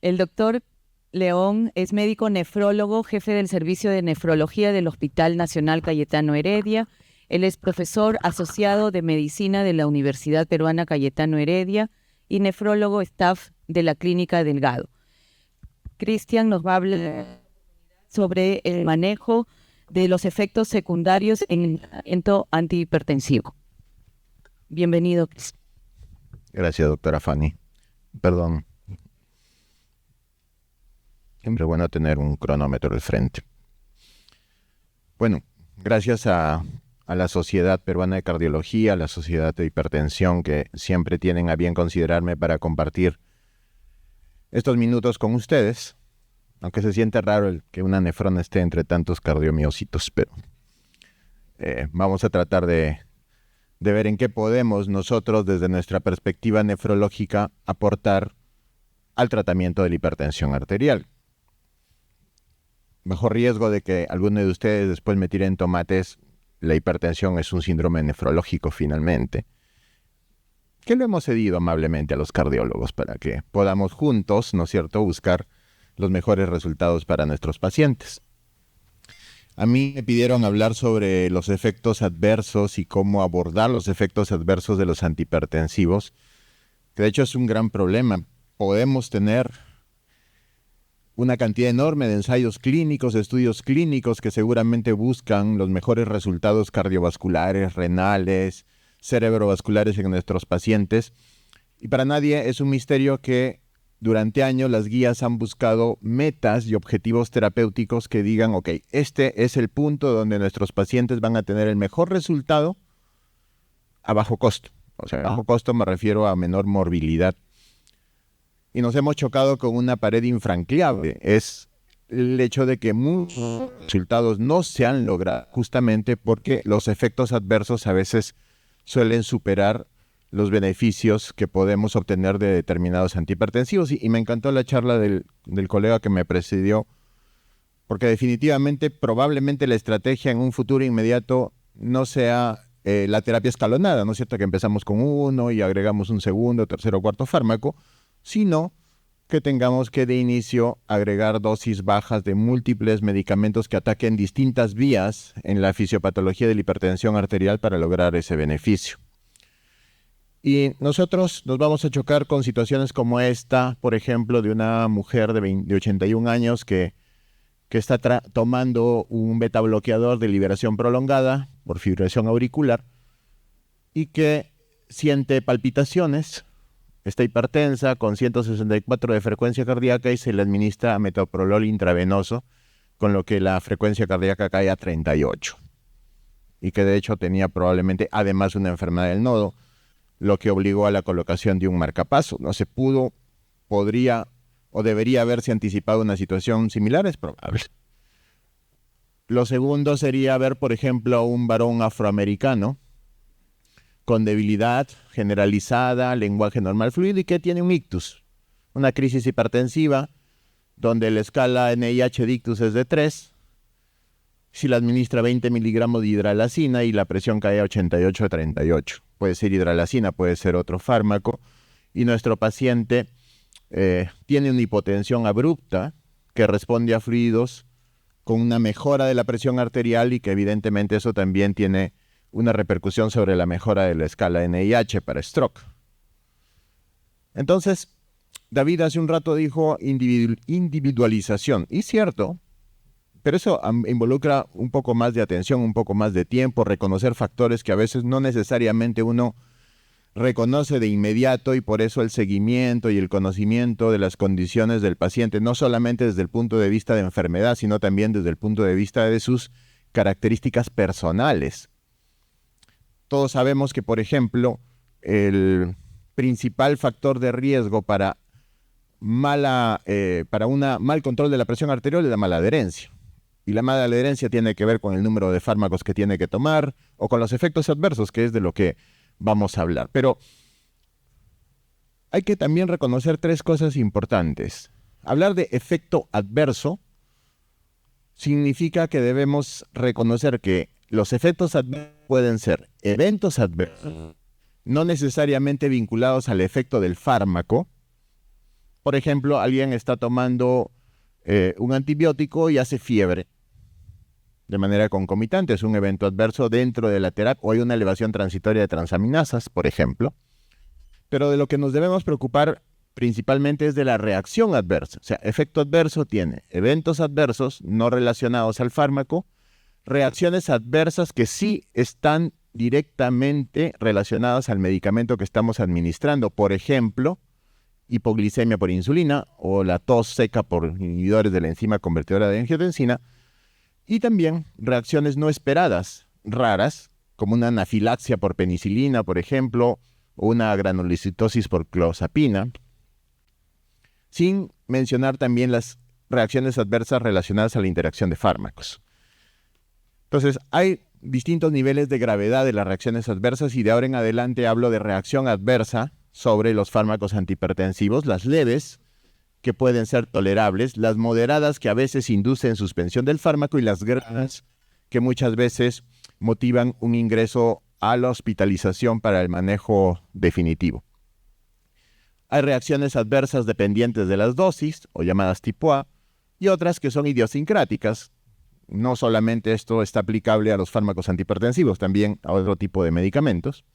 El doctor León es médico nefrólogo, jefe del Servicio de Nefrología del Hospital Nacional Cayetano Heredia. Él es profesor asociado de Medicina de la Universidad Peruana Cayetano Heredia y nefrólogo staff de la Clínica Delgado. Cristian nos va a hablar sobre el manejo de los efectos secundarios en el tratamiento antihipertensivo. Bienvenido, Cristian. Gracias, doctora Fanny. Perdón. Siempre es bueno tener un cronómetro al frente. Bueno, gracias a la Sociedad Peruana de Cardiología, a la Sociedad de Hipertensión, que siempre tienen a bien considerarme para compartir estos minutos con ustedes, aunque se siente raro que una nefrona esté entre tantos cardiomiocitos, pero vamos a tratar de ver en qué podemos nosotros, desde nuestra perspectiva nefrológica, aportar al tratamiento de la hipertensión arterial. Bajo riesgo de que alguno de ustedes después me tiren tomates, la hipertensión es un síndrome nefrológico finalmente, que lo hemos cedido amablemente a los cardiólogos para que podamos juntos, ¿no es cierto?, buscar los mejores resultados para nuestros pacientes. A mí me pidieron hablar sobre los efectos adversos y cómo abordar los efectos adversos de los antihipertensivos, que de hecho es un gran problema. Podemos tener una cantidad enorme de ensayos clínicos, estudios clínicos que seguramente buscan los mejores resultados cardiovasculares, renales, cerebrovasculares en nuestros pacientes. Y para nadie es un misterio que durante años las guías han buscado metas y objetivos terapéuticos que digan, ok, este es el punto donde nuestros pacientes van a tener el mejor resultado a bajo costo. O sea, a bajo costo me refiero a menor morbilidad. Y nos hemos chocado con una pared infranqueable. Es el hecho de que muchos resultados no se han logrado justamente porque los efectos adversos a veces suelen superar los beneficios que podemos obtener de determinados antihipertensivos. Y me encantó la charla del colega que me precedió, porque definitivamente, probablemente la estrategia en un futuro inmediato no sea la terapia escalonada, ¿no es cierto?, que empezamos con uno y agregamos un segundo, tercero o cuarto fármaco, sino que tengamos que de inicio agregar dosis bajas de múltiples medicamentos que ataquen distintas vías en la fisiopatología de la hipertensión arterial para lograr ese beneficio. Y nosotros nos vamos a chocar con situaciones como esta, por ejemplo, de una mujer de 81 años que está tomando un beta bloqueador de liberación prolongada por fibrilación auricular y que siente palpitaciones, está hipertensa con 164 de frecuencia cardíaca y se le administra metoprolol intravenoso, con lo que la frecuencia cardíaca cae a 38. Y que de hecho tenía probablemente además una enfermedad del nodo, lo que obligó a la colocación de un marcapaso. No se pudo, podría o debería haberse anticipado una situación similar, es probable. Lo segundo sería ver, por ejemplo, a un varón afroamericano con debilidad generalizada, lenguaje normal fluido y que tiene un ictus, una crisis hipertensiva, donde la escala NIH de ictus es de 3, si le administra 20 miligramos de hidralacina y la presión cae a 88/38. Puede ser hidralacina, puede ser otro fármaco, y nuestro paciente tiene una hipotensión abrupta que responde a fluidos con una mejora de la presión arterial y que evidentemente eso también tiene una repercusión sobre la mejora de la escala NIH para stroke. Entonces, David hace un rato dijo individualización, y cierto, pero eso involucra un poco más de atención, un poco más de tiempo, reconocer factores que a veces no necesariamente uno reconoce de inmediato, y por eso el seguimiento y el conocimiento de las condiciones del paciente, no solamente desde el punto de vista de enfermedad, sino también desde el punto de vista de sus características personales. Todos sabemos que, por ejemplo, el principal factor de riesgo para un mal control de la presión arterial es la mala adherencia. Y la mala adherencia tiene que ver con el número de fármacos que tiene que tomar o con los efectos adversos, que es de lo que vamos a hablar. Pero hay que también reconocer 3 cosas importantes. Hablar de efecto adverso significa que debemos reconocer que los efectos adversos pueden ser eventos adversos, no necesariamente vinculados al efecto del fármaco, Por ejemplo, alguien está tomando un antibiótico y hace fiebre de manera concomitante, es un evento adverso dentro de la terapia, o hay una elevación transitoria de transaminasas, por ejemplo. Pero de lo que nos debemos preocupar principalmente es de la reacción adversa. O sea, efecto adverso tiene eventos adversos no relacionados al fármaco, reacciones adversas que sí están directamente relacionadas al medicamento que estamos administrando. Por ejemplo, hipoglicemia por insulina o la tos seca por inhibidores de la enzima convertidora de angiotensina. Y también reacciones no esperadas, raras, como una anafilaxia por penicilina, por ejemplo, o una granulocitosis por clozapina, sin mencionar también las reacciones adversas relacionadas a la interacción de fármacos. Entonces, hay distintos niveles de gravedad de las reacciones adversas y de ahora en adelante hablo de reacción adversa sobre los fármacos antihipertensivos, las leves, que pueden ser tolerables, las moderadas que a veces inducen suspensión del fármaco y las graves que muchas veces motivan un ingreso a la hospitalización para el manejo definitivo. Hay reacciones adversas dependientes de las dosis, o llamadas tipo A, y otras que son idiosincráticas. No solamente esto está aplicable a los fármacos antihipertensivos, también a otro tipo de medicamentos.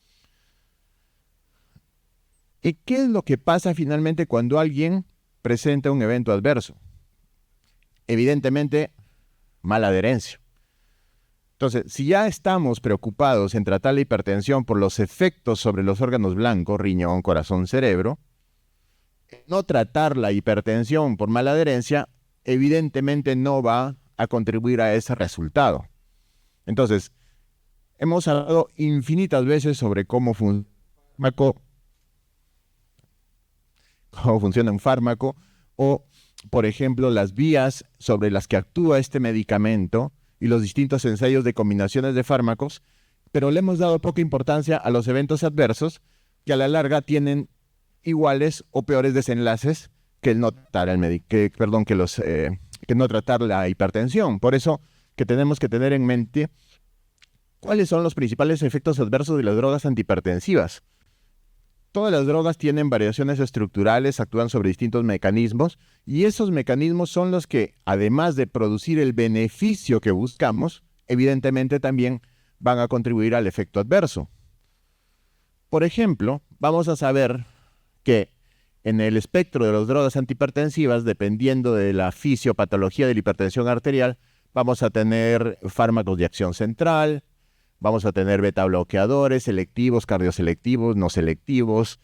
¿Y qué es lo que pasa finalmente cuando alguien presenta un evento adverso? Evidentemente, mala adherencia. Entonces, si ya estamos preocupados en tratar la hipertensión por los efectos sobre los órganos blancos, riñón, corazón, cerebro, no tratar la hipertensión por mala adherencia, evidentemente no va a contribuir a ese resultado. Entonces, hemos hablado infinitas veces sobre cómo funciona un fármaco, o, por ejemplo, las vías sobre las que actúa este medicamento y los distintos ensayos de combinaciones de fármacos, pero le hemos dado poca importancia a los eventos adversos que a la larga tienen iguales o peores desenlaces que el no tratar que no tratar la hipertensión. Por eso que tenemos que tener en mente cuáles son los principales efectos adversos de las drogas antihipertensivas. Todas las drogas tienen variaciones estructurales, actúan sobre distintos mecanismos, y esos mecanismos son los que, además de producir el beneficio que buscamos, evidentemente también van a contribuir al efecto adverso. Por ejemplo, vamos a saber que en el espectro de las drogas antihipertensivas, dependiendo de la fisiopatología de la hipertensión arterial, vamos a tener fármacos de acción central, vamos a tener beta bloqueadores, selectivos, cardioselectivos, no selectivos,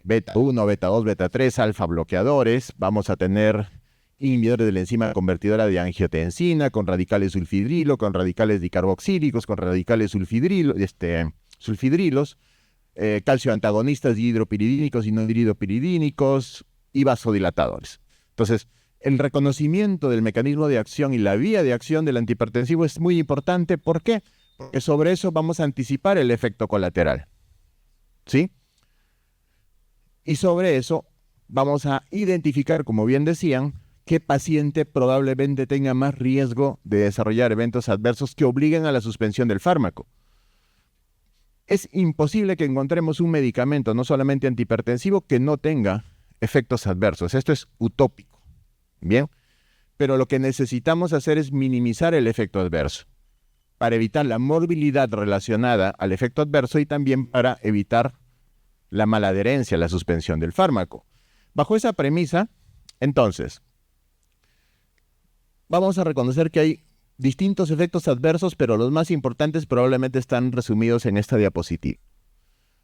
beta 1, beta 2, beta 3, alfa bloqueadores, vamos a tener inhibidores de la enzima convertidora de angiotensina, con radicales sulfidrilo, con radicales dicarboxílicos, con radicales sulfidrilos, calcio antagonistas dihidropiridínicos y no dihidropiridínicos y vasodilatadores. Entonces, el reconocimiento del mecanismo de acción y la vía de acción del antihipertensivo es muy importante. ¿Por qué? Porque sobre eso vamos a anticipar el efecto colateral. ¿Sí? Y sobre eso vamos a identificar, como bien decían, qué paciente probablemente tenga más riesgo de desarrollar eventos adversos que obliguen a la suspensión del fármaco. Es imposible que encontremos un medicamento, no solamente antihipertensivo, que no tenga efectos adversos. Esto es utópico. ¿Bien? Pero lo que necesitamos hacer es minimizar el efecto adverso para evitar la morbilidad relacionada al efecto adverso y también para evitar la maladherencia, la suspensión del fármaco. Bajo esa premisa, entonces, vamos a reconocer que hay distintos efectos adversos, pero los más importantes probablemente están resumidos en esta diapositiva.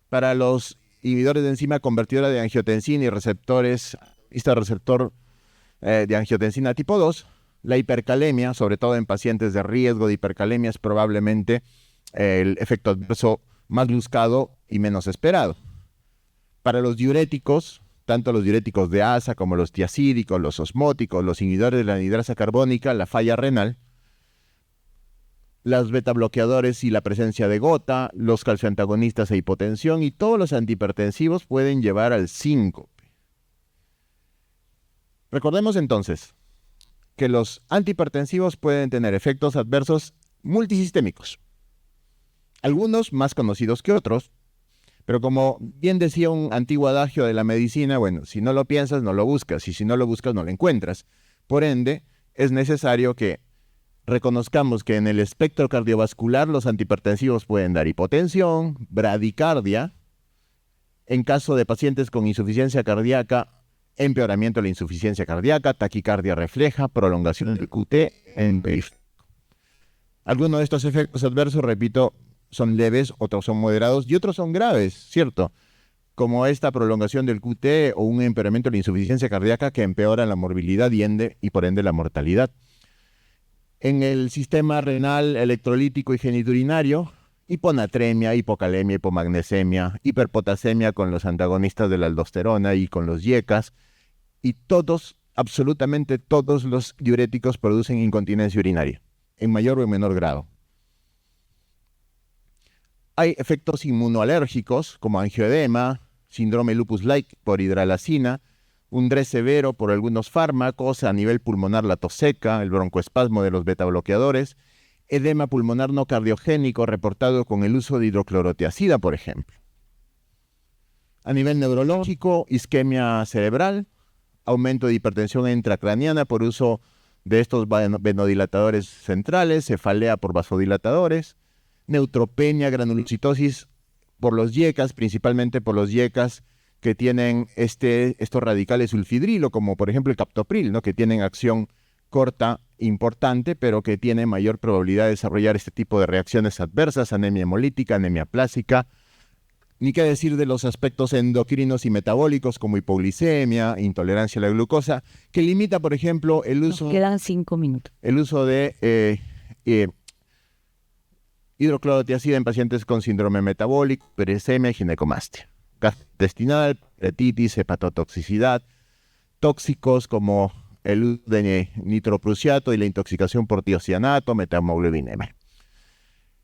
Para los inhibidores de enzima convertidora de angiotensina y receptor de angiotensina tipo 2, la hipercalemia, sobre todo en pacientes de riesgo de hipercalemia, es probablemente el efecto adverso más buscado y menos esperado. Para los diuréticos, tanto los diuréticos de asa como los tiacídicos, los osmóticos, los inhibidores de la anhidrasa carbónica, la falla renal, los betabloqueadores y la presencia de gota, los calcioantagonistas e hipotensión y todos los antihipertensivos pueden llevar al síncope. Recordemos entonces que los antihipertensivos pueden tener efectos adversos multisistémicos, algunos más conocidos que otros, Pero como bien decía un antiguo adagio de la medicina, bueno, si no lo piensas, no lo buscas, y si no lo buscas, no lo encuentras. Por ende, es necesario que reconozcamos que en el espectro cardiovascular los antihipertensivos pueden dar hipotensión, bradicardia, en caso de pacientes con insuficiencia cardíaca, empeoramiento de la insuficiencia cardíaca, taquicardia refleja, prolongación del QT en periférico. Algunos de estos efectos adversos, repito, son leves, otros son moderados y otros son graves, ¿cierto? Como esta prolongación del QT o un empeoramiento de la insuficiencia cardíaca que empeora la morbilidad y por ende la mortalidad. En el sistema renal, electrolítico y genitourinario, hiponatremia, hipocalemia, hipomagnesemia, hiperpotasemia con los antagonistas de la aldosterona y con los IECAS, y todos, absolutamente todos los diuréticos producen incontinencia urinaria, en mayor o en menor grado. Hay efectos inmunoalérgicos como angioedema, síndrome lupus-like por hidralacina, un DRES severo por algunos fármacos, a nivel pulmonar la tos seca, el broncoespasmo de los betabloqueadores, edema pulmonar no cardiogénico reportado con el uso de hidroclorotiazida, por ejemplo. A nivel neurológico, isquemia cerebral, aumento de hipertensión intracraniana por uso de estos venodilatadores centrales, cefalea por vasodilatadores, neutropenia, granulocitosis por los IECAS, principalmente por los IECAS que tienen estos radicales sulfidrilo, como por ejemplo el captopril, ¿no? Que tienen acción corta importante, pero que tiene mayor probabilidad de desarrollar este tipo de reacciones adversas, anemia hemolítica, anemia plástica. Ni qué decir de los aspectos endocrinos y metabólicos como hipoglicemia, intolerancia a la glucosa, que limita, por ejemplo, el uso... Nos quedan 5 minutos. El uso de hidroclorotiazida en pacientes con síndrome metabólico, hiperuricemia y ginecomastia. Gastrointestinal, hepatitis, hepatotoxicidad, tóxicos como el uso de nitroprusiato y la intoxicación por tiocianato, metamoglobinemia.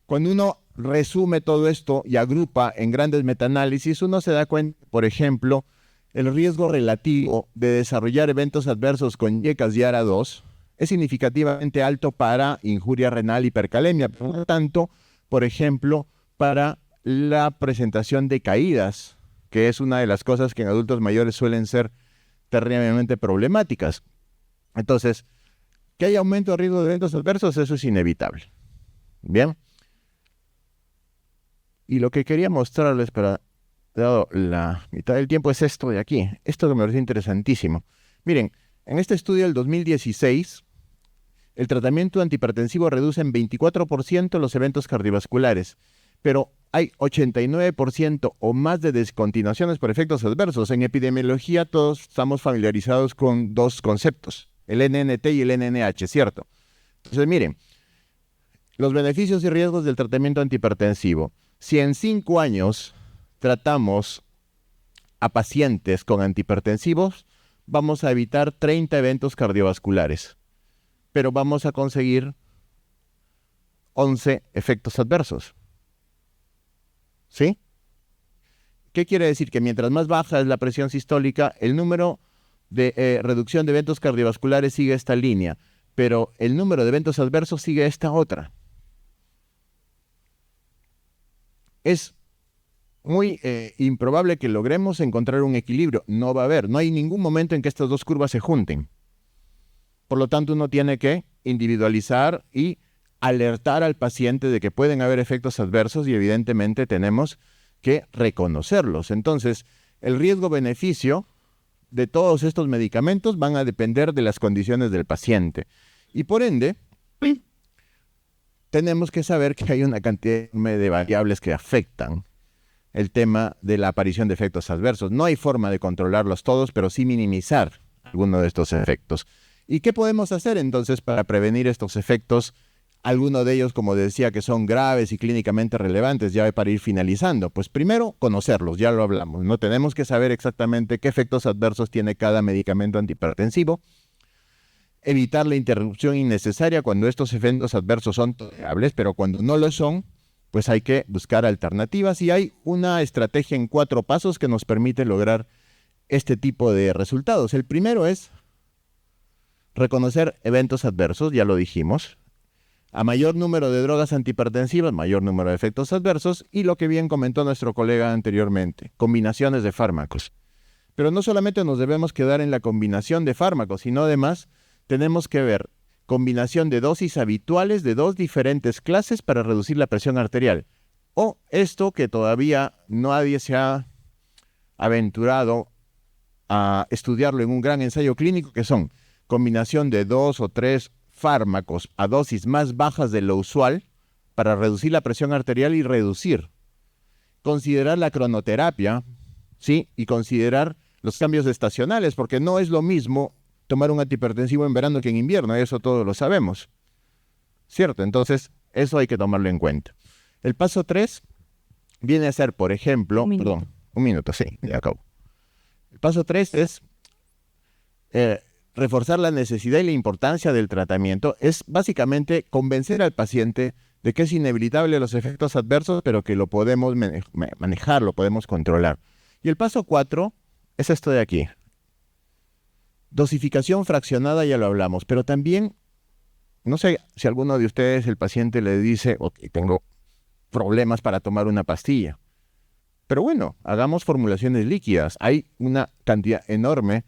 Cuando uno resume todo esto y agrupa en grandes metaanálisis, uno se da cuenta, por ejemplo, el riesgo relativo de desarrollar eventos adversos con IECAS y ARA2 es significativamente alto para injuria renal, hipercalemia. Por lo tanto, por ejemplo, para la presentación de caídas, que es una de las cosas que en adultos mayores suelen ser terriblemente problemáticas. Entonces, que haya aumento de riesgo de eventos adversos, eso es inevitable. Bien. Y lo que quería mostrarles, dado la mitad del tiempo, es esto de aquí. Esto que me parece interesantísimo. Miren, en este estudio del 2016, el tratamiento antihipertensivo reduce en 24% los eventos cardiovasculares, pero hay 89% o más de descontinuaciones por efectos adversos. En epidemiología todos estamos familiarizados con dos conceptos, el NNT y el NNH, ¿cierto? Entonces, miren, los beneficios y riesgos del tratamiento antihipertensivo. Si en 5 años tratamos a pacientes con antihipertensivos, vamos a evitar 30 eventos cardiovasculares, pero vamos a conseguir 11 efectos adversos. ¿Sí? ¿Qué quiere decir? Que mientras más baja es la presión sistólica, el número de reducción de eventos cardiovasculares sigue esta línea, pero el número de eventos adversos sigue esta otra. Es muy improbable que logremos encontrar un equilibrio. No va a haber, no hay ningún momento en que estas dos curvas se junten. Por lo tanto, uno tiene que individualizar y alertar al paciente de que pueden haber efectos adversos y evidentemente tenemos que reconocerlos. Entonces, el riesgo-beneficio de todos estos medicamentos van a depender de las condiciones del paciente. Y por ende, tenemos que saber que hay una cantidad de variables que afectan el tema de la aparición de efectos adversos. No hay forma de controlarlos todos, pero sí minimizar algunos de estos efectos. ¿Y qué podemos hacer entonces para prevenir estos efectos? Algunos de ellos, como decía, que son graves y clínicamente relevantes, ya para ir finalizando. Pues primero, conocerlos, ya lo hablamos. No tenemos que saber exactamente qué efectos adversos tiene cada medicamento antihipertensivo. Evitar la interrupción innecesaria cuando estos efectos adversos son tolerables, pero cuando no lo son, pues hay que buscar alternativas y hay una estrategia en 4 pasos que nos permite lograr este tipo de resultados. El primero es reconocer eventos adversos, ya lo dijimos. A mayor número de drogas antihipertensivas, mayor número de efectos adversos y lo que bien comentó nuestro colega anteriormente, combinaciones de fármacos. Pero no solamente nos debemos quedar en la combinación de fármacos, sino además tenemos que ver combinación de dosis habituales de dos diferentes clases para reducir la presión arterial. O esto que todavía nadie se ha aventurado a estudiarlo en un gran ensayo clínico, que son combinación de 2 o 3 fármacos a dosis más bajas de lo usual para reducir la presión arterial y reducir. Considerar la cronoterapia, ¿sí? Y considerar los cambios estacionales, porque no es lo mismo tomar un antihipertensivo en verano que en invierno, eso todos lo sabemos, ¿cierto? Entonces, eso hay que tomarlo en cuenta. El paso 3 viene a ser, por ejemplo, un minuto, sí, ya acabo. El paso 3 es reforzar la necesidad y la importancia del tratamiento. Es básicamente convencer al paciente de que es inevitable los efectos adversos, pero que lo podemos manejar, lo podemos controlar. Y el paso 4 es esto de aquí. Dosificación fraccionada, ya lo hablamos, pero también, no sé si alguno de ustedes, el paciente le dice, ok, tengo problemas para tomar una pastilla. Pero bueno, hagamos formulaciones líquidas. Hay una cantidad enorme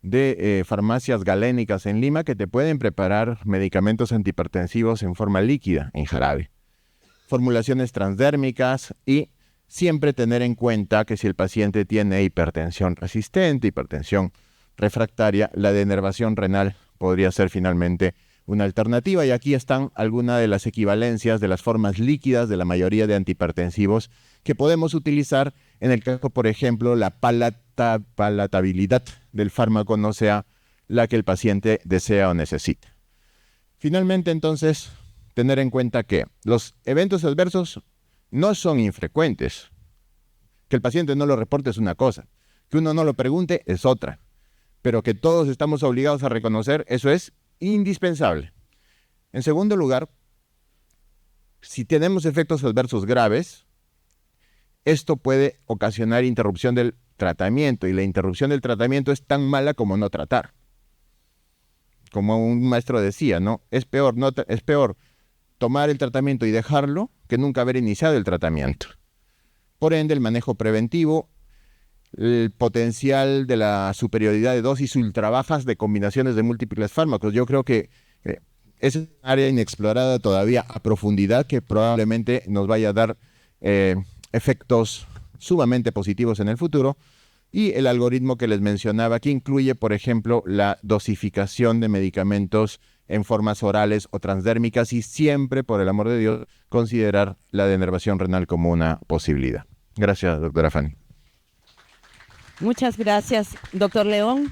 de farmacias galénicas en Lima que te pueden preparar medicamentos antihipertensivos en forma líquida, en jarabe. Formulaciones transdérmicas y siempre tener en cuenta que si el paciente tiene hipertensión resistente, hipertensión refractaria, la denervación renal podría ser finalmente una alternativa. Y aquí están algunas de las equivalencias de las formas líquidas de la mayoría de antihipertensivos que podemos utilizar en el caso, por ejemplo, la palatabilidad del fármaco no sea la que el paciente desea o necesita. Finalmente, entonces, tener en cuenta que los eventos adversos no son infrecuentes. Que el paciente no lo reporte es una cosa, que uno no lo pregunte es otra, pero que todos estamos obligados a reconocer, eso es indispensable. En segundo lugar, si tenemos efectos adversos graves, esto puede ocasionar interrupción del tratamiento, y la interrupción del tratamiento es tan mala como no tratar. Como un maestro decía, ¿no? Es peor tomar el tratamiento y dejarlo que nunca haber iniciado el tratamiento. Por ende, el manejo preventivo, el potencial de la superioridad de dosis ultrabajas de combinaciones de múltiples fármacos. Yo creo que es un área inexplorada todavía a profundidad que probablemente nos vaya a dar efectos sumamente positivos en el futuro. Y el algoritmo que les mencionaba, que incluye, por ejemplo, la dosificación de medicamentos en formas orales o transdérmicas y siempre, por el amor de Dios, considerar la denervación renal como una posibilidad. Gracias, doctora Fanny. Muchas gracias, doctor León.